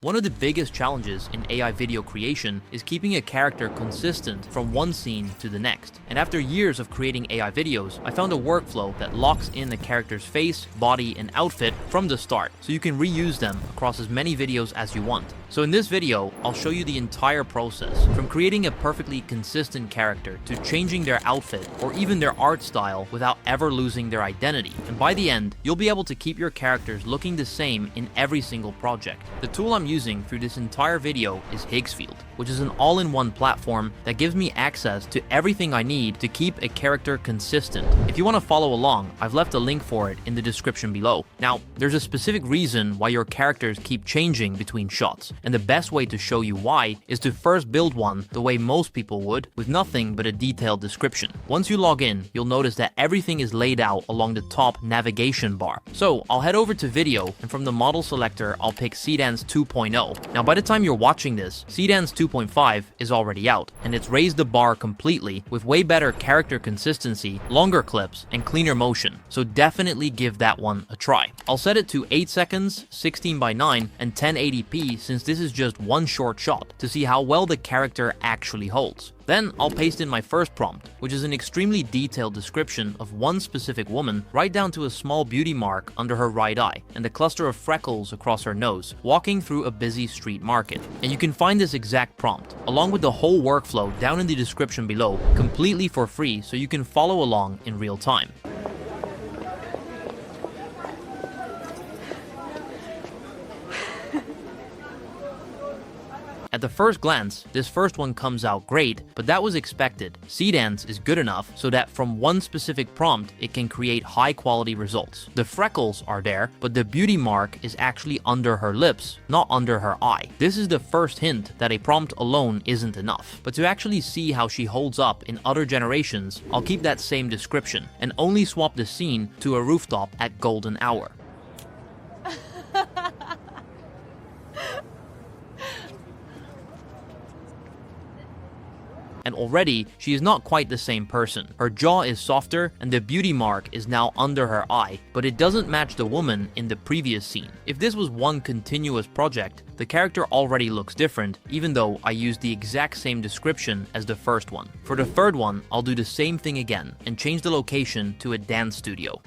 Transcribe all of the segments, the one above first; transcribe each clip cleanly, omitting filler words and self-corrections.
One of the biggest challenges in AI video creation is keeping a character consistent from one scene to the next. And after years of creating AI videos, I found a workflow that locks in the character's face, body, and outfit from the start, so you can reuse them across as many videos as you want. So in this video, I'll show you the entire process, from creating a perfectly consistent character to changing their outfit or even their art style without ever losing their identity. And by the end, you'll be able to keep your characters looking the same in every single project. The tool I'm using through this entire video is Higgsfield, which is an all-in-one platform that gives me access to everything I need to keep a character consistent. If you want to follow along, I've left a link for it in the description below. Now, there's a specific reason why your characters keep changing between shots, and the best way to show you why is to first build one the way most people would, with nothing but a detailed description. Once you log in, you'll notice that everything is laid out along the top navigation bar. So I'll head over to video, and from the model selector, I'll pick Seedance 2.0. Now by the time you're watching this, Seedance 2.5 is already out, and it's raised the bar completely with way better character consistency, longer clips, and cleaner motion. So definitely give that one a try. I'll set it to 8 seconds, 16:9, and 1080p since this is just one short shot to see how well the character actually holds. Then I'll paste in my first prompt, which is an extremely detailed description of one specific woman, right down to a small beauty mark under her right eye and a cluster of freckles across her nose, walking through a busy street market. And you can find this exact prompt, along with the whole workflow, down in the description below, completely for free, so you can follow along in real time. At the first glance, this first one comes out great, but that was expected. Seedance is good enough so that from one specific prompt, it can create high quality results. The freckles are there, but the beauty mark is actually under her lips, not under her eye. This is the first hint that a prompt alone isn't enough. But to actually see how she holds up in other generations, I'll keep that same description and only swap the scene to a rooftop at golden hour. And already, she is not quite the same person. Her jaw is softer and the beauty mark is now under her eye, but it doesn't match the woman in the previous scene. If this was one continuous project, the character already looks different, even though I used the exact same description as the first one. For the third one, I'll do the same thing again and change the location to a dance studio.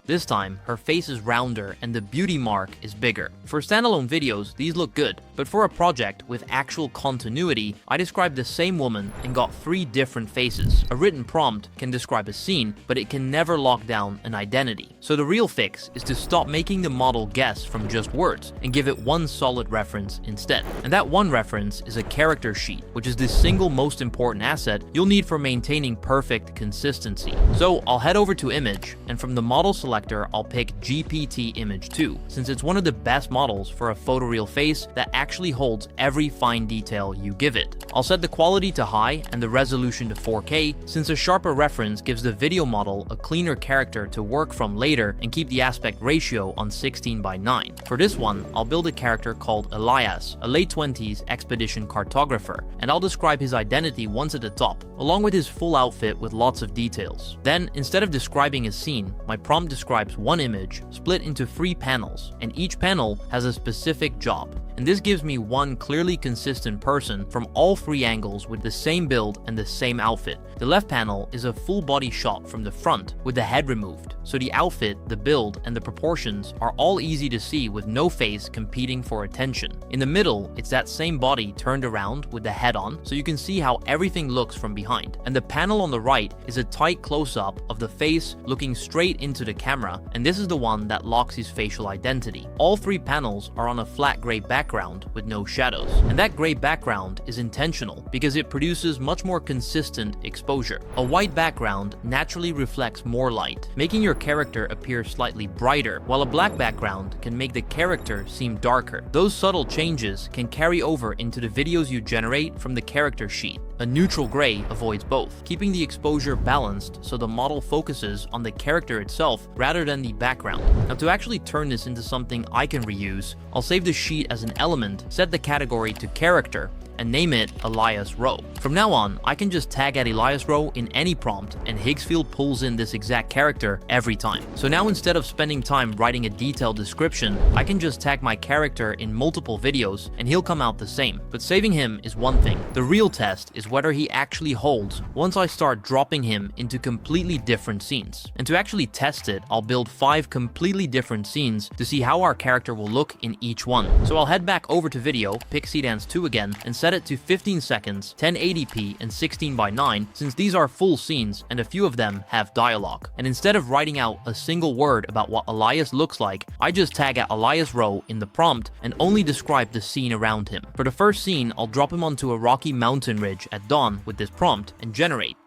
This time, her face is rounder and the beauty mark is bigger. For standalone videos, these look good, but for a project with actual continuity, I described the same woman and got 3 different faces. A written prompt can describe a scene, but it can never lock down an identity. So the real fix is to stop making the model guess from just words and give it one solid reference instead. And that one reference is a character sheet, which is the single most important asset you'll need for maintaining perfect consistency. So I'll head over to Image, and from the model selector, I'll pick GPT Image 2, since it's one of the best models for a photoreal face that actually holds every fine detail you give it. I'll set the quality to high and the resolution to 4K, since a sharper reference gives the video model a cleaner character to work from later and keep the aspect ratio on 16:9. For this one, I'll build a character called Elias, a late 20s expedition cartographer, and I'll describe his identity once at the top, along with his full outfit with lots of details. Then, instead of describing a scene, my prompt describes one image split into 3 panels, and each panel has a specific job. And this gives me one clearly consistent person from all 3 angles with the same build and the same outfit. The left panel is a full body shot from the front with the head removed, so the outfit, the build, and the proportions are all easy to see with no face competing for attention. In the middle, it's that same body turned around with the head on, so you can see how everything looks from behind. And the panel on the right is a tight close-up of the face looking straight into the camera, and this is the one that locks his facial identity. All 3 panels are on a flat gray background with no shadows, and that gray background is intentional because it produces much more consistent exposure. A white background naturally reflects more light, making your character appear slightly brighter, while a black background can make the character seem darker. Those subtle changes can carry over into the videos you generate from the character sheet. A neutral gray avoids both, keeping the exposure balanced so the model focuses on the character itself rather than the background. Now, to actually turn this into something I can reuse, I'll save the sheet as an element, set the category to character, and name it Elias Rowe. From now on, I can just tag at Elias Rowe in any prompt, and Higgsfield pulls in this exact character every time. So now instead of spending time writing a detailed description, I can just tag my character in multiple videos and he'll come out the same. But saving him is one thing. The real test is whether he actually holds once I start dropping him into completely different scenes. And to actually test it, I'll build 5 completely different scenes to see how our character will look in each one. So I'll head back over to video, pick Seedance 2 again, and set it to 15 seconds, 1080p, and 16:9, since these are full scenes and a few of them have dialogue. And instead of writing out a single word about what Elias looks like, I just tag at Elias Rowe in the prompt and only describe the scene around him. For the first scene, I'll drop him onto a rocky mountain ridge at dawn with this prompt and generate.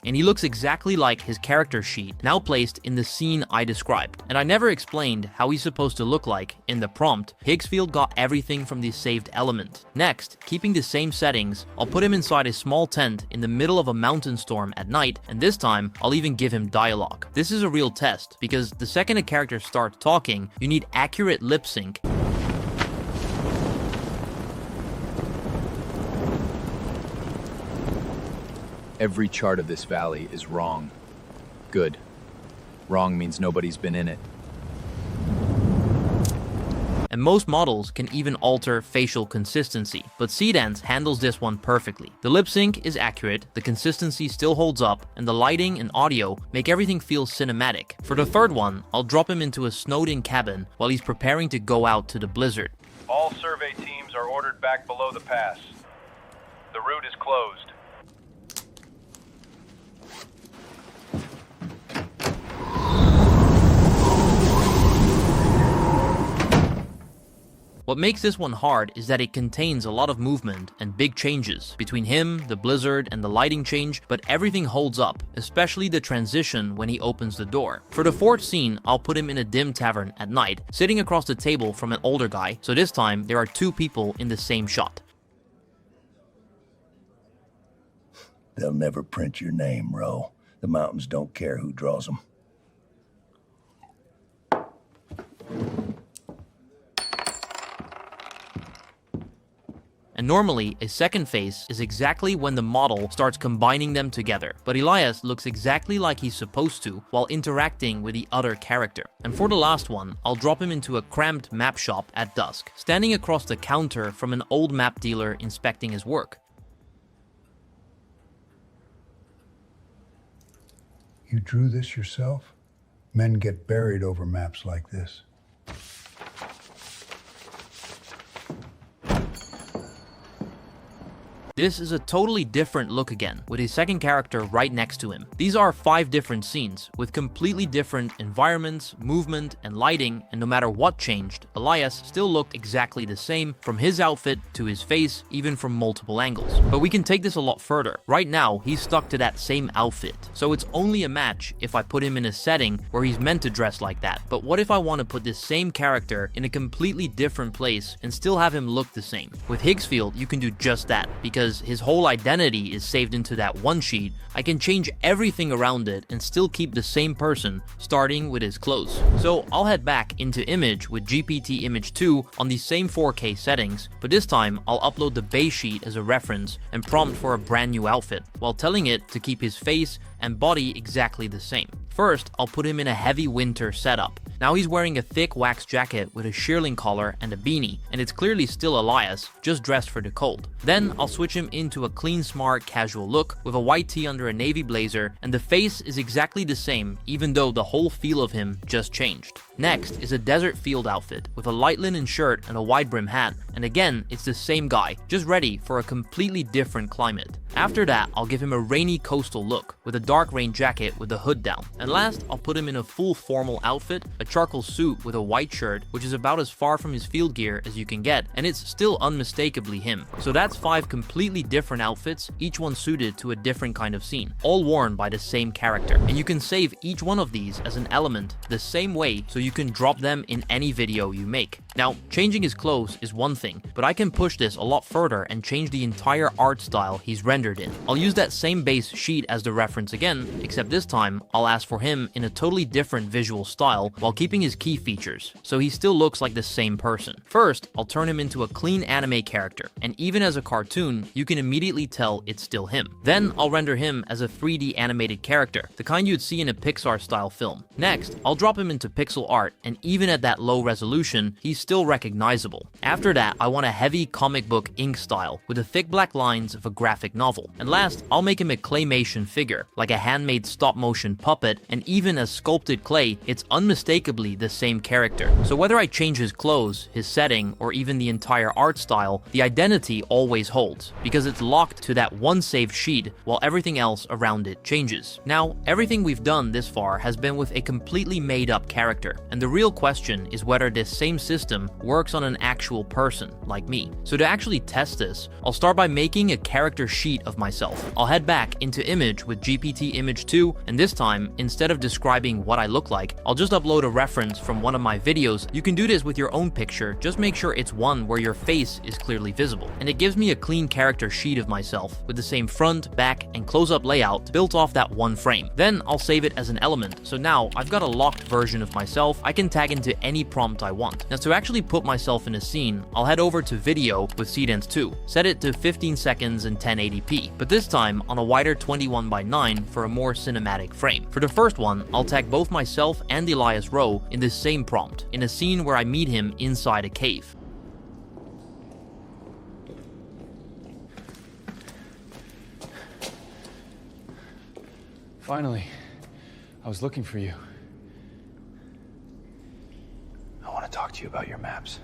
And he looks exactly like his character sheet, now placed in the scene I described. And I never explained how he's supposed to look like in the prompt. Higgsfield got everything from the saved element. Next, keeping the same settings, I'll put him inside a small tent in the middle of a mountain storm at night, and this time, I'll even give him dialogue. This is a real test, because the second a character starts talking, you need accurate lip sync. Every chart of this valley is wrong. Good. Wrong means nobody's been in it. And most models can even alter facial consistency, but Seedance handles this one perfectly. The lip sync is accurate, the consistency still holds up, and the lighting and audio make everything feel cinematic. For the third one, I'll drop him into a snowed-in cabin while he's preparing to go out to the blizzard. All survey teams are ordered back below the pass. The route is closed. What makes this one hard is that it contains a lot of movement and big changes between him, the blizzard, and the lighting change, but everything holds up, especially the transition when he opens the door. For the fourth scene, I'll put him in a dim tavern at night, sitting across the table from an older guy, so this time there are 2 people in the same shot. They'll never print your name, Rowe. The mountains don't care who draws them. And normally, a second face is exactly when the model starts combining them together, but Elias looks exactly like he's supposed to while interacting with the other character. And for the last one, I'll drop him into a cramped map shop at dusk, standing across the counter from an old map dealer inspecting his work. You drew this yourself? Men get buried over maps like this. This is a totally different look again, with his second character right next to him. These are 5 different scenes, with completely different environments, movement, and lighting, and no matter what changed, Elias still looked exactly the same, from his outfit to his face, even from multiple angles. But we can take this a lot further. Right now, he's stuck to that same outfit, so it's only a match if I put him in a setting where he's meant to dress like that. But what if I want to put this same character in a completely different place and still have him look the same? With Higgsfield, you can do just that, because his whole identity is saved into that one sheet. I can change everything around it and still keep the same person, starting with his clothes. So I'll head back into Image with GPT Image 2 on the same 4K settings, but this time I'll upload the base sheet as a reference and prompt for a brand new outfit, while telling it to keep his face and body exactly the same. First, I'll put him in a heavy winter setup. Now he's wearing a thick wax jacket with a shearling collar and a beanie, and it's clearly still Elias, just dressed for the cold. Then I'll switch him into a clean, smart, casual look with a white tee under a navy blazer, and the face is exactly the same, even though the whole feel of him just changed. Next is a desert field outfit with a light linen shirt and a wide brim hat, and again, it's the same guy, just ready for a completely different climate. After that, I'll give him a rainy coastal look with a dark rain jacket with the hood down. And last, I'll put him in a full formal outfit, a charcoal suit with a white shirt, which is about as far from his field gear as you can get, and it's still unmistakably him. So that's 5 completely different outfits, each one suited to a different kind of scene, all worn by the same character. And you can save each one of these as an element the same way, so you can drop them in any video you make. Now, changing his clothes is one thing, but I can push this a lot further and change the entire art style he's rendered in. I'll use that same base sheet as the reference again, except this time I'll ask for him in a totally different visual style while keeping his key features, so he still looks like the same person. First, I'll turn him into a clean anime character, and even as a cartoon, you can immediately tell it's still him. Then I'll render him as a 3D animated character, the kind you'd see in a Pixar-style film. Next, I'll drop him into pixel art, and even at that low resolution, he's still recognizable. After that, I want a heavy comic book ink style with the thick black lines of a graphic novel. And last, I'll make him a claymation figure, like a handmade stop-motion puppet, and even as sculpted clay, it's unmistakably the same character. So whether I change his clothes, his setting, or even the entire art style, the identity always holds, because it's locked to that one saved sheet while everything else around it changes. Now, everything we've done this far has been with a completely made-up character, and the real question is whether this same system works on an actual person, like me. So to actually test this, I'll start by making a character sheet of myself. I'll head back into Image with GPT Image 2, and this time, instead of describing what I look like, I'll just upload a reference from one of my videos. You can do this with your own picture, just make sure it's one where your face is clearly visible. And it gives me a clean character sheet of myself, with the same front, back, and close-up layout built off that one frame. Then I'll save it as an element, so now I've got a locked version of myself I can tag into any prompt I want. Now to actually put myself in a scene, I'll head over to Video with Seedance 2, set it to 15 seconds and 1080p, but this time on a wider 21:9 for a more cinematic frame. For the first one, I'll tag both myself and Elias Rowe in this same prompt, in a scene where I meet him inside a cave. Finally, I was looking for you. I want to talk to you about your maps.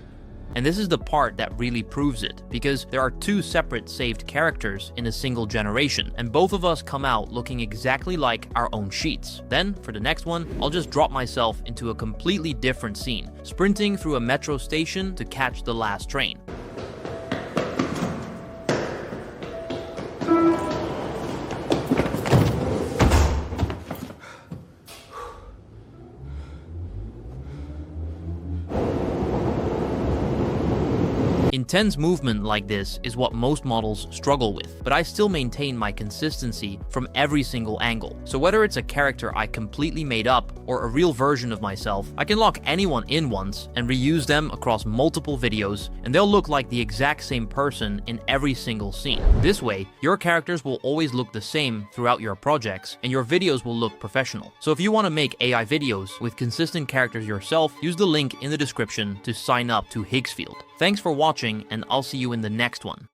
And this is the part that really proves it, because there are 2 separate saved characters in a single generation, and both of us come out looking exactly like our own sheets. Then, for the next one, I'll just drop myself into a completely different scene, sprinting through a metro station to catch the last train. Intense movement like this is what most models struggle with, but I still maintain my consistency from every single angle. So whether it's a character I completely made up or a real version of myself, I can lock anyone in once and reuse them across multiple videos, and they'll look like the exact same person in every single scene. This way, your characters will always look the same throughout your projects, and your videos will look professional. So if you want to make AI videos with consistent characters yourself, use the link in the description to sign up to Higgsfield. Thanks for watching, and I'll see you in the next one.